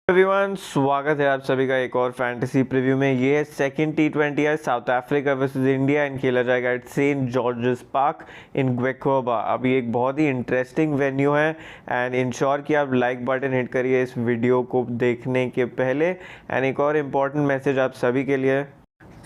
Everyone, स्वागत है आप सभी का एक और फैंटेसी प्रीव्यू में। ये है सेकंड T20 है South Africa versus India and खेला जाएगा at Saint George's Park in Gqeberha. अभी एक बहुत ही इंटरेस्टिंग वेन्यू है एंड इंश्योर कि आप लाइक बटन हिट करिए इस वीडियो को देखने के पहले। एंड एक और इम्पॉर्टेंट मैसेज आप सभी के लिए,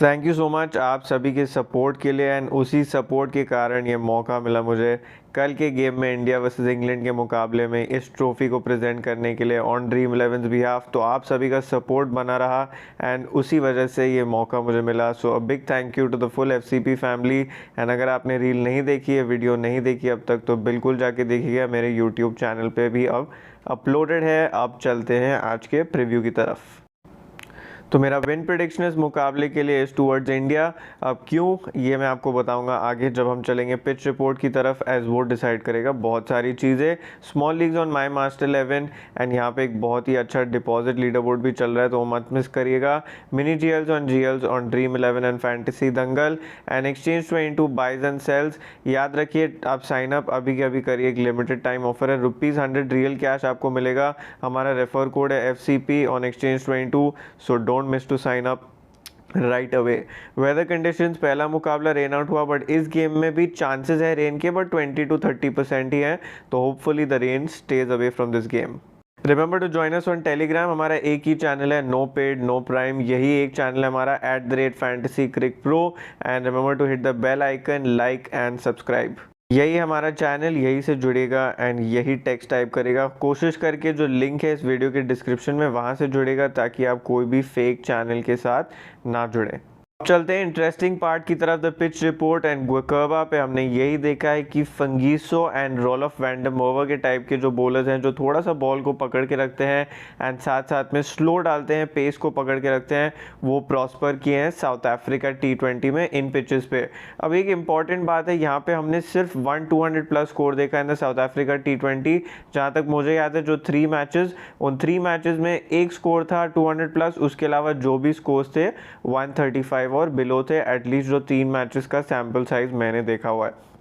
थैंक यू सो मच आप सभी के सपोर्ट के लिए। एंड उसी सपोर्ट के कारण ये मौका मिला मुझे कल के गेम में इंडिया वर्सेस इंग्लैंड के मुकाबले में इस ट्रॉफी को प्रेजेंट करने के लिए ऑन ड्रीम 11 बिहाफ। तो आप सभी का सपोर्ट बना रहा एंड उसी वजह से ये मौका मुझे मिला। So a big thank you to the full FCP family. And अगर आपने रील नहीं देखी है, वीडियो नहीं देखी अब तक, तो बिल्कुल जाके देखिएगा, मेरे यूट्यूब चैनल पर भी अब अपलोडेड है। अब चलते हैं आज के प्रिव्यू की तरफ। तो मेरा विन प्रेडिक्शन इस मुकाबले के लिए इज टूवर्ड्स इंडिया। अब क्यों, ये मैं आपको बताऊंगा आगे जब हम चलेंगे पिच रिपोर्ट की तरफ, एज वो डिसाइड करेगा बहुत सारी चीज़ें। Small leagues on my master 11 and यहाँ पे एक बहुत ही अच्छा डिपॉजिट लीडर बोर्ड भी चल रहा है, तो वो मत मिस करिएगा। Mini GLs on Dream 11 and fantasy Dangal and Exchange 22 buys and sales. याद रखिए आप साइन अप अभी के अभी करिए, एक लिमिटेड टाइम ऑफर है। ₹100 रियल कैश आपको मिलेगा। हमारा रेफर कोड है FCP on Exchange 22, so don't miss to sign up right away. Weather conditions, पहला मुकाबला रेन आउट हुआ, बट इस गेम में भी चांसेस है रेन के, बट 20 to 30% ही है, तो hopefully the rain stays away from this game. Remember to join us on Telegram. हमारा एक ही चैनल है, नो पेड नो प्राइम, यही एक चैनल है हमारा @fantasycrickpro। And remember to hit the bell icon, like and subscribe. यही हमारा चैनल, यही से जुड़ेगा एंड यही टेक्स्ट टाइप करेगा। कोशिश करके जो लिंक है इस वीडियो के डिस्क्रिप्शन में, वहाँ से जुड़ेगा ताकि आप कोई भी फेक चैनल के साथ ना जुड़े। चलते हैं इंटरेस्टिंग पार्ट की तरफ, द पिच रिपोर्ट। एंड ग्वेकोबा पे हमने यही देखा है कि फंगीसो एंड रोलफ वैंडमोवर के टाइप के जो बॉलर्स हैं, जो थोड़ा सा बॉल को पकड़ के रखते हैं एंड साथ साथ में स्लो डालते हैं, पेस को पकड़ के रखते हैं, वो प्रॉस्पर किए हैं साउथ अफ्रीका T20 में इन पिचेस पे। अब एक इंपॉर्टेंट बात है, यहाँ पे हमने सिर्फ 1-200 प्लस स्कोर देखा है साउथ अफ्रीका T20। जहाँ तक मुझे याद है, जो 3 मैचेस, उन 3 मैचेस में एक स्कोर था 200 प्लस, उसके अलावा जो भी स्कोर्स थे 135 और बिलो थे, एटलीस्ट जो 3 मैचेस का सैम्पल साइज मैंने देखा हुआ है।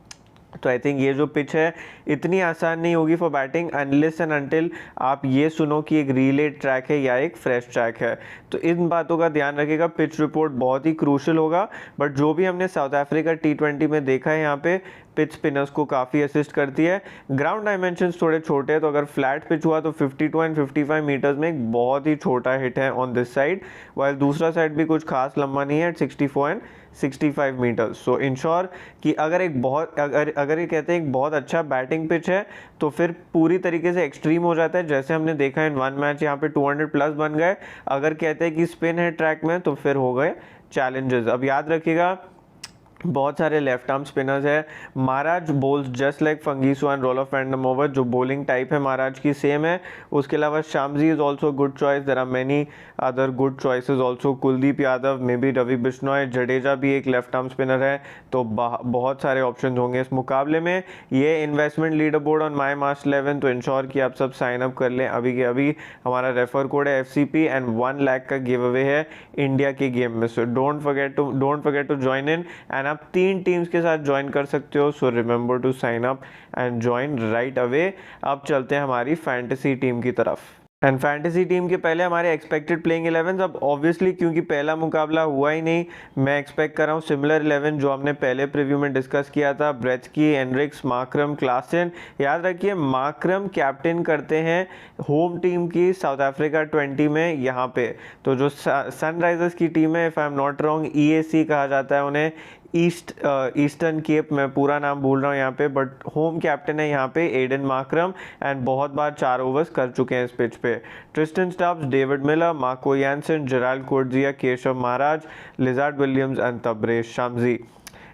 तो आई थिंक ये जो पिच है इतनी आसान नहीं होगी for batting unless and until आप ये सुनो कि एक रिले ट्रैक है या एक फ्रेश ट्रैक है। तो इन बातों का ध्यान रखिएगा, पिच रिपोर्ट बहुत ही क्रूशल होगा। बट जो भी हमने साउथ अफ्रीका T20 में देखा है, यहाँ पे पिच स्पिनर्स को काफ़ी असिस्ट करती है। ग्राउंड डायमेंशंस थोड़े छोटे हैं, तो अगर फ्लैट पिच हुआ तो 52 एंड 55 मीटर्स में एक बहुत ही छोटा हिट है ऑन दिस साइड, वाइल दूसरा साइड भी कुछ खास लंबा नहीं है एट 64 एंड 65 मीटर्स। सो इंश्योर कि अगर ये कहते हैं एक बहुत अच्छा बैटिंग पिच है, तो फिर पूरी तरीके से एक्सट्रीम हो जाता है, जैसे हमने देखा इन 1 मैच यहाँ पे 200 प्लस बन गए। अगर कहते हैं कि स्पिन है ट्रैक में, तो फिर हो गए चैलेंजेस। अब याद रखिएगा बहुत सारे लेफ्ट आर्म स्पिनर्स है। महाराज बोल्स जस्ट लाइक फंगीसो एंड रोलफ वैंडमोवर, जो बॉलिंग टाइप है महाराज की सेम है। उसके अलावा Shamsi is also good choice, there are many other good choices also. Kuldeep Yadav, maybe Ravi Bishnoi, Jadeja भी एक लेफ्ट आर्म स्पिनर है, तो बहुत सारे ऑप्शन होंगे इस मुकाबले में। ये investment leader board on my must 11, तो इंश्योर कि आप सब साइन अप कर लें अभी के अभी। हमारा रेफर कोड है FCP एंड 1 लाख का गिव अवे है इंडिया के गेम में, so don't forget to join in. And आप 3 टीम्स के साथ ज्वाइन कर सकते हो, so remember to sign up and join right away. अब चलते हैं हमारी फैंटेसी टीम की तरफ। एंड फैंटेसी टीम के पहले हमारे एक्सपेक्टेड प्लेइंग 11। अब ऑब्वियसली क्योंकि पहला मुकाबला हुआ ही नहीं, मैं एक्सपेक्ट कर रहा हूँ सिमिलर 11 जो हमने पहले प्रीव्यू में डिस्कस किया था। ब्रेट्सकी, एनरिक्स, मार्करम, क्लासन। याद रखिए मार्करम कैप्टन करते हैं होम टीम की साउथ अफ्रीका 20 में यहाँ पे। तो जो सनराइजर्स की टीम है, if I am not wrong, EAC कहा जाता है उन्हें, ईस्टर्न केप, मैं पूरा नाम भूल रहा हूँ यहाँ पे, बट होम कैप्टन है यहाँ पे एडन मार्करम एंड बहुत बार 4 ओवर्स कर चुके हैं इस पिच पे। Tristan Stubbs, David Miller, Marco Jansen, Gerald Coetzee, Keshav Maharaj, Lizaad Williams and Tabraiz Shamsi.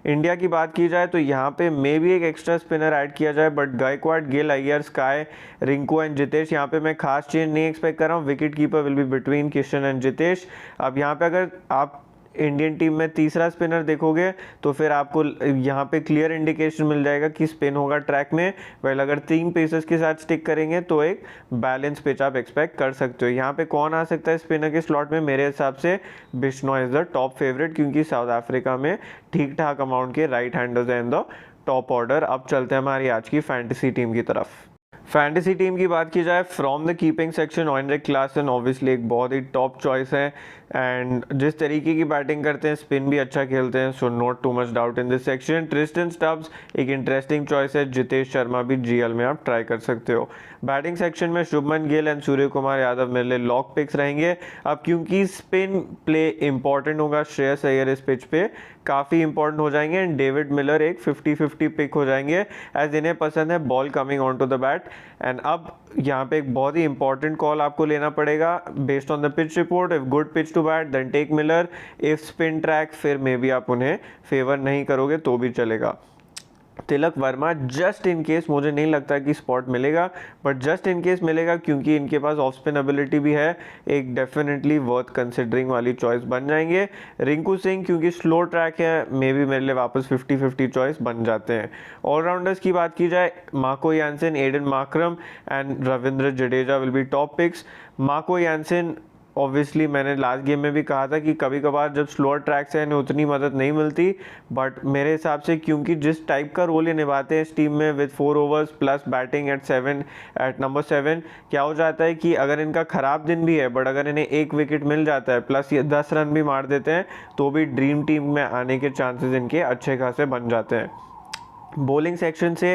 India की बात की जाए तो यहाँ पे मे भी एक एक्स्ट्रा स्पिनर ऐड किया जाए, but Gaikwad, Gill, Iyer, sky, Rinku and Jitesh, यहाँ पे मैं खास चेंज नहीं एक्सपेक्ट कर रहा हूँ। Wicket keeper will be between Kishan and Jitesh. अब यहाँ पे अगर आप इंडियन टीम में तीसरा स्पिनर देखोगे तो फिर आपको यहाँ पे क्लियर इंडिकेशन मिल जाएगा कि स्पिन होगा ट्रैक में। वेल अगर 3 पेसर्स के साथ स्टिक करेंगे तो एक बैलेंस पिच आप एक्सपेक्ट कर सकते हो। यहाँ पे कौन आ सकता है स्पिनर के स्लॉट में? मेरे हिसाब से Bishnoi is the top favourite, क्योंकि साउथ अफ्रीका में ठीक ठाक अमाउंट के राइट हैंडर्स हैं इन द टॉप ऑर्डर। अब चलते हैं हमारी आज की फैंटेसी टीम की तरफ। फैंटेसी टीम की बात की जाए from the keeping section Heinrich Klaasen obviously एक बहुत ही टॉप चॉइस है एंड जिस तरीके की बैटिंग करते हैं स्पिन भी अच्छा खेलते हैं, so not too much doubt in this section. Tristan Stubbs एक इंटरेस्टिंग चॉइस है, जितेश शर्मा भी जीएल में आप ट्राई कर सकते हो। बैटिंग सेक्शन में शुभमन गिल एंड सूर्य कुमार यादव मेरे लिए लॉक पिक्स रहेंगे। अब क्योंकि स्पिन प्ले इंपॉर्टेंट होगा, श्रेयस अय्यर इस पिच पे काफ़ी इंपॉर्टेंट हो जाएंगे एंड डेविड मिलर एक 50-50 पिक हो जाएंगे एज इन्हें पसंद है ball coming on to the bat. And अब यहाँ पे एक बहुत ही इंपॉर्टेंट कॉल आपको लेना पड़ेगा based on the pitch report. If good pitch to bat then take Miller, if spin track फिर मे बी आप उन्हें फेवर नहीं करोगे तो भी चलेगा। Tilak Varma just in case, मुझे नहीं लगता कि स्पॉट मिलेगा बट जस्ट इन केस मिलेगा क्योंकि इनके पास ऑफ स्पिन एबिलिटी भी है, एक डेफिनेटली वर्थ कंसिडरिंग वाली चॉइस बन जाएंगे। रिंकू सिंह क्योंकि स्लो ट्रैक है मे बी मेरे लिए वापस 50-50 चॉइस बन जाते हैं। ऑलराउंडर्स की बात की जाए Marco Jansen, Aiden Markram and Ravindra Jadeja will be top picks. Marco Jansen obviously मैंने लास्ट गेम में भी कहा था कि कभी कभार जब स्लोअर ट्रैक्स हैं इन्हें उतनी मदद नहीं मिलती, बट मेरे हिसाब से क्योंकि जिस टाइप का रोल ये निभाते हैं इस टीम में with 4 overs plus batting at number 7, क्या हो जाता है कि अगर इनका ख़राब दिन भी है बट अगर इन्हें एक विकेट मिल जाता है प्लस ये 10 रन भी मार देते हैं तो भी ड्रीम टीम में आने के चांसेस इनके अच्छे खासे बन जाते हैं। बॉलिंग सेक्शन से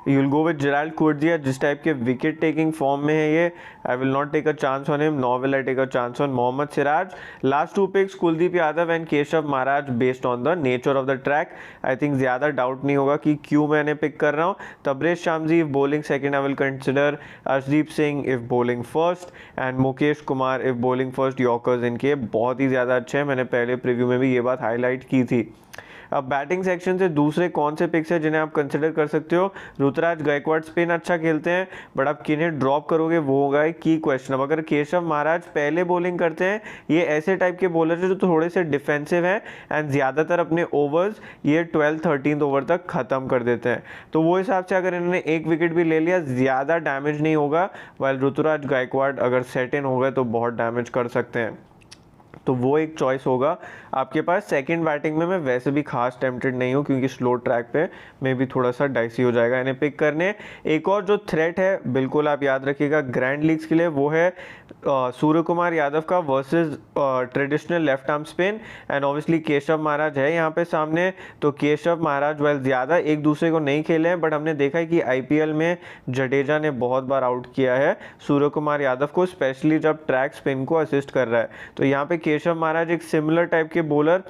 you'll go with Gerald Coetzee, जिस टाइप के विकेट टेकिंग फॉर्म में है ये, I will not take a chance on him, nor will I take a chance on Mohammed Siraj. Last 2 picks Kuldeep Yadav and Keshav Maharaj based on the nature of the track. I think ज़्यादा doubt नहीं होगा कि क्यों मैं इन्हें पिक कर रहा हूँ। Tabraiz Shamsi if bowling second I will consider, Arshdeep Singh if bowling first and Mukesh Kumar if bowling first. Yorkers इनके बहुत ही ज़्यादा अच्छे हैं, मैंने पहले प्रीव्यू में भी ये बात हाईलाइट की थी। अब बैटिंग सेक्शन से दूसरे कौन से पिक्स हैं जिन्हें आप कंसिडर कर सकते हो। ऋतुराज गायकवाड़ स्पिन अच्छा खेलते हैं बट आप किन्हें ड्रॉप करोगे वो होगा एक की क्वेश्चन। अब अगर केशव महाराज पहले बॉलिंग करते हैं, ये ऐसे टाइप के बॉलर हैं जो थोड़े से डिफेंसिव हैं एंड ज़्यादातर अपने ओवर्स ये 12-13 ओवर तक ख़त्म कर देते हैं, तो वो हिसाब से अगर इन्होंने एक विकेट भी ले लिया ज़्यादा डैमेज नहीं होगा, वाइल ऋतुराज गायकवाड़ अगर सेट इन हो गए तो बहुत डैमेज कर सकते हैं, तो वो एक चॉइस होगा आपके पास। सेकंड बैटिंग में मैं वैसे भी खास टेम्पटेड नहीं हूँ क्योंकि स्लो ट्रैक पे मे भी थोड़ा सा डाइसी हो जाएगा इन्हें पिक करने। एक और जो थ्रेट है बिल्कुल आप याद रखिएगा ग्रैंड लीग्स के लिए, वो है सूर्य कुमार यादव का versus traditional left arm spin and obviously Keshav Maharaj है यहाँ पे सामने। तो केशव महाराज वेल ज़्यादा एक दूसरे को नहीं खेले हैं बट हमने देखा है कि आईपीएल में जडेजा ने बहुत बार आउट किया है सूर्य कुमार यादव को, स्पेशली जब ट्रैक स्पिन को असिस्ट कर रहा है। तो यहाँ पे केशव महाराज एक सिमिलर टाइप के बॉलर,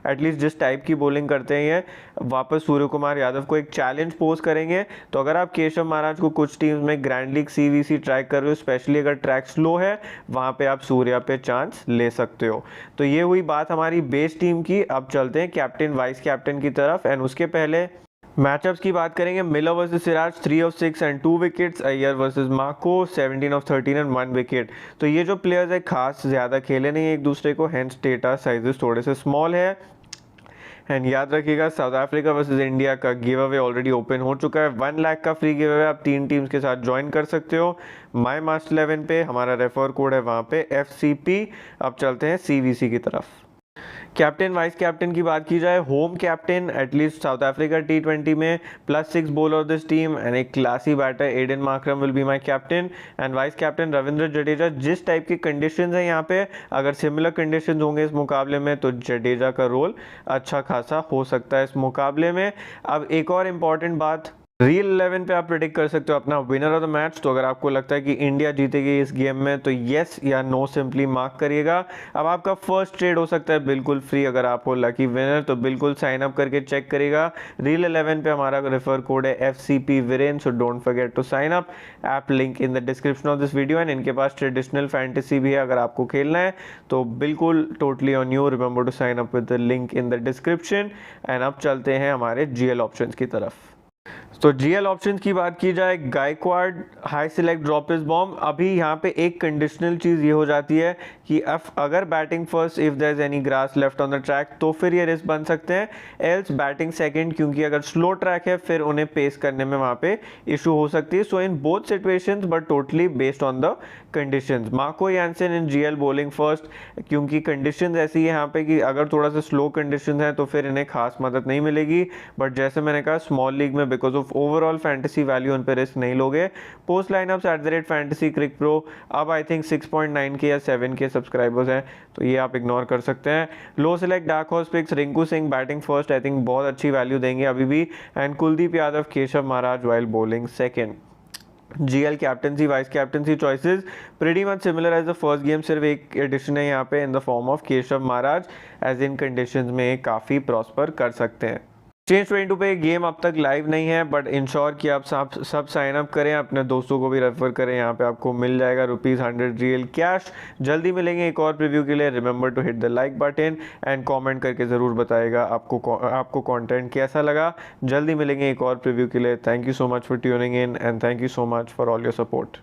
एटलीस्ट जिस टाइप की बॉलिंग करते हैं ये, वापस सूर्य कुमार यादव को एक चैलेंज पोज करेंगे। तो अगर आप केशव महाराज को कुछ टीम्स में ग्रैंड लीग सीवीसी ट्राई कर रहे हो, स्पेशली अगर ट्रैक स्लो है, वहाँ पे आप सूर्या पे चांस ले सकते हो। तो ये हुई बात हमारी बेस टीम की। अब चलते हैं कैप्टन वाइस कैप्टन की तरफ एंड उसके पहले मैचअप्स की बात करेंगे। Miller versus Siraj 3 of 6 and 2 wickets. Iyer versus Marco 17 of 13 and 1 wicket. तो ये जो प्लेयर्स है खास ज़्यादा खेले नहीं एक दूसरे को, हैंस डेटा साइजेस थोड़े से स्मॉल है। एंड याद रखिएगा साउथ अफ्रीका वर्सेस इंडिया का गिव अवे ऑलरेडी ओपन हो चुका है। 1 लाख का फ्री गिव अवे आप 3 टीम्स के साथ ज्वाइन कर सकते हो। माई मास्ट 11 पे हमारा रेफर कोड है वहाँ पे FCP। अब चलते हैं CVC की तरफ। कैप्टन वाइस कैप्टन की बात की जाए, home captain at least South Africa T20 में +6 बॉलर दिस टीम एंड एक classy batter Aiden Markram will be my captain and vice captain Ravindra Jadeja. जिस टाइप की कंडीशंस हैं यहाँ पे, अगर सिमिलर कंडीशंस होंगे इस मुकाबले में तो जडेजा का रोल अच्छा खासा हो सकता है इस मुकाबले में। अब एक और इम्पॉर्टेंट बात, रियल 11 पे आप प्रेडिक्ट कर सकते हो अपना विनर ऑफ द मैच। तो अगर आपको लगता है कि इंडिया जीतेगी इस गेम में तो येस या नो सिंपली मार्क करिएगा। अब आपका फर्स्ट ट्रेड हो सकता है बिल्कुल फ्री, अगर आप हो लकी विनर तो बिल्कुल साइन अप करके चेक करिएगा। रियल 11 पे हमारा रेफर कोड है FCP Viren, so don't forget to sign up. App link in the description of this video and इनके पास ट्रेडिशनल फैंटेसी भी है, अगर आपको खेलना है तो बिल्कुल totally on you, remember to sign up with the link in the description. And अब चलते हैं हमारे GL ऑप्शंस की तरफ। तो GL ऑप्शन की बात की जाए, Gaikwad high select drop is bomb. अभी यहाँ पे एक कंडीशनल चीज़ ये हो जाती है कि अगर batting first if there is any grass left on the track तो फिर ये रिस्क बन सकते हैं, एल्स बैटिंग सेकंड क्योंकि अगर स्लो ट्रैक है फिर उन्हें पेस करने में वहाँ पे इशू हो सकती है। So in both situations but totally based on the conditions. Marco Jansen in GL bowling first क्योंकि कंडीशंस ऐसी है यहाँ पे कि अगर थोड़ा सा स्लो कंडीशन है तो फिर इन्हें खास मदद नहीं मिलेगी, बट जैसे मैंने कहा स्मॉल लीग में because of overall fantasy value उन पर रिस्क नहीं लोगे। Post line-ups @fantasy crick pro, अब आई थिंक 6.9K या 7K सब्सक्राइबर्स हैं, तो ये आप इग्नोर कर सकते हैं। Low select dark horse picks, Rinku Singh batting first, I think बहुत अच्छी वैल्यू देंगे अभी भी, and Kuldeep Yadav, Keshav Maharaj while bowling second. GL captaincy vice captaincy choices pretty much similar as the first game, सिर्फ एक एडिशन है यहाँ पे in the form of Keshav Maharaj, as in conditions में काफ़ी प्रॉस्पर कर सकते हैं। Change22 पे गेम अब तक लाइव नहीं है, बट इंश्योर कि आप सब साइन अप करें, अपने दोस्तों को भी रेफर करें, यहाँ पे आपको मिल जाएगा ₹100 रियल कैश। जल्दी मिलेंगे एक और प्रीव्यू के लिए। Remember to hit the like button and comment करके ज़रूर बताइएगा आपको कंटेंट कैसा लगा। जल्दी मिलेंगे एक और प्रीव्यू के लिए। Thank you so much for tuning in and thank you so much for all your support.